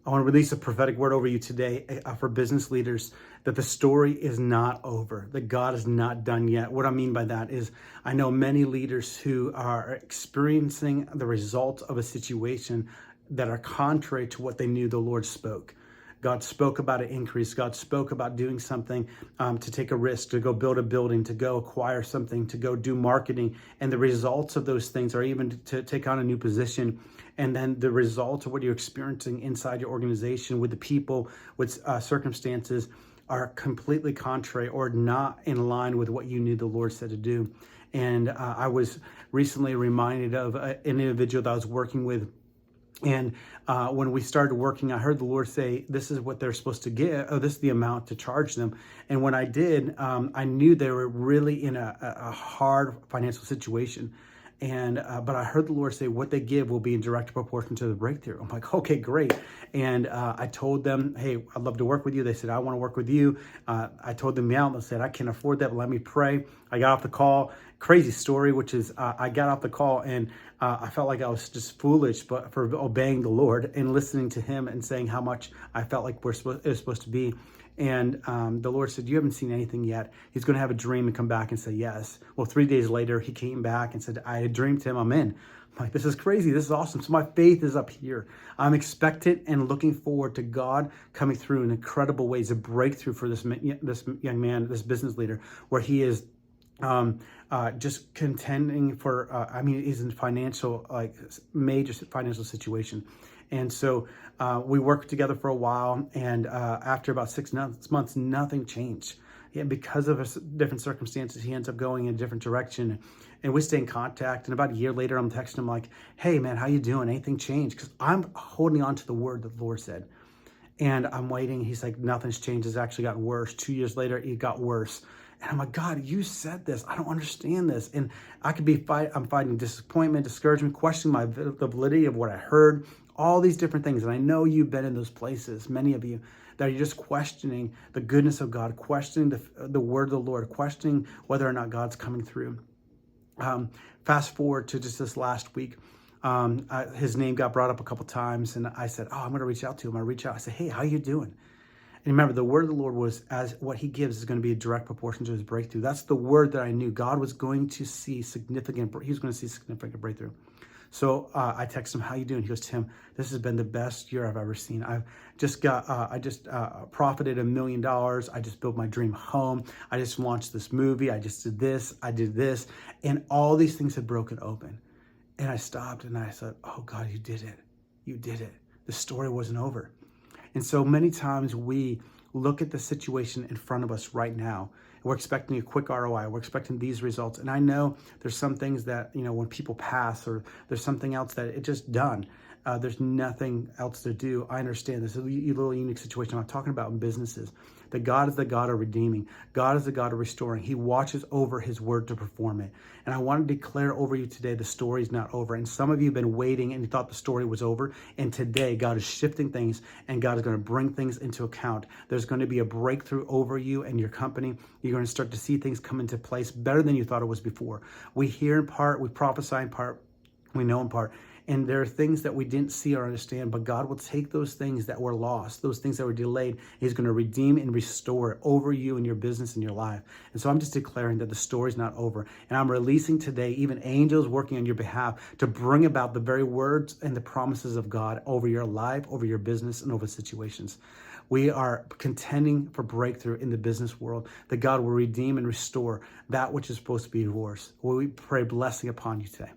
I want to release a prophetic word over you today for business leaders that the story is not over, that God is not done yet. What I mean by that is I know many leaders who are experiencing the results of a situation that are contrary to what they knew the Lord spoke. God spoke about an increase. God spoke about doing something, to take a risk, to go build a building, to go acquire something, to go do marketing. And the results of those things are even to take on a new position. And then the results of what you're experiencing inside your organization with the people, with circumstances are completely contrary or not in line with what you knew the Lord said to do. And I was recently reminded of an individual that I was working with, and when we started working, I heard the Lord say, this is what they're supposed to get. Oh, this is the amount to charge them. And when I did, I knew they were really in a hard financial situation. And but I heard the Lord say, what they give will be in direct proportion to the breakthrough. I'm like, okay, great. And I told them, hey, I'd love to work with you. They said, I want to work with you. I told them the amount. They said, I can't afford that, but let me pray. I got off the call. Crazy story, which is I got off the call and I felt like I was just foolish, but for obeying the Lord and listening to Him and saying how much I felt like it was supposed to be. And the Lord said, you haven't seen anything yet. He's going to have a dream and come back and say yes. Well, 3 days later, he came back and said, I had dreamed him. I'm in. I'm like, this is crazy. This is awesome. So my faith is up here. I'm expectant and looking forward to God coming through in incredible ways, a breakthrough for this young man, this business leader, where he is just contending for, he's in major financial situation. And so we worked together for a while, and after about 6 months, nothing changed. And because of different circumstances, he ends up going in a different direction, and we stay in contact. And about a year later, I'm texting him like, hey man, how you doing? Anything changed? Because I'm holding on to the word that the Lord said. And I'm waiting. He's like, nothing's changed. It's actually gotten worse. 2 years later, it got worse. And I'm like, God, you said this. I don't understand this. And I could be I'm fighting disappointment, discouragement, questioning the validity of what I heard, all these different things. And I know you've been in those places, many of you, that are just questioning the goodness of God, questioning the word of the Lord, questioning whether or not God's coming through. Fast forward to just this last week. His name got brought up a couple times, and I said, I'm going to reach out to him. I reach out. I said, hey, how you doing? And remember, the word of the Lord was, as what he gives is going to be a direct proportion to his breakthrough. That's the word that I knew. God was going to see significant breakthrough. So I text him, how you doing? He goes, Tim, this has been the best year I've ever seen. I just profited $1 million. I just built my dream home. I just launched this movie. I just did this. I did this. And all these things had broken open. And I stopped and I said, oh God, you did it. You did it. The story wasn't over. And so many times we look at the situation in front of us right now. We're expecting a quick ROI. We're expecting these results. And I know there's some things that, when people pass, or there's something else that it's just done. There's nothing else to do. I understand this is a little unique situation I'm talking about in businesses. That God is the God of redeeming. God is the God of restoring. He watches over his word to perform it. And I want to declare over you today, the story is not over. And some of you have been waiting and you thought the story was over. And today God is shifting things, and God is going to bring things into account. There's going to be a breakthrough over you and your company. You're going to start to see things come into place better than you thought it was before. We hear in part, we prophesy in part, we know in part. And there are things that we didn't see or understand, but God will take those things that were lost, those things that were delayed. He's going to redeem and restore it over you and your business and your life. And so I'm just declaring that the story's not over. And I'm releasing today even angels working on your behalf to bring about the very words and the promises of God over your life, over your business, and over situations. We are contending for breakthrough in the business world, that God will redeem and restore that which is supposed to be yours. We pray blessing upon you today.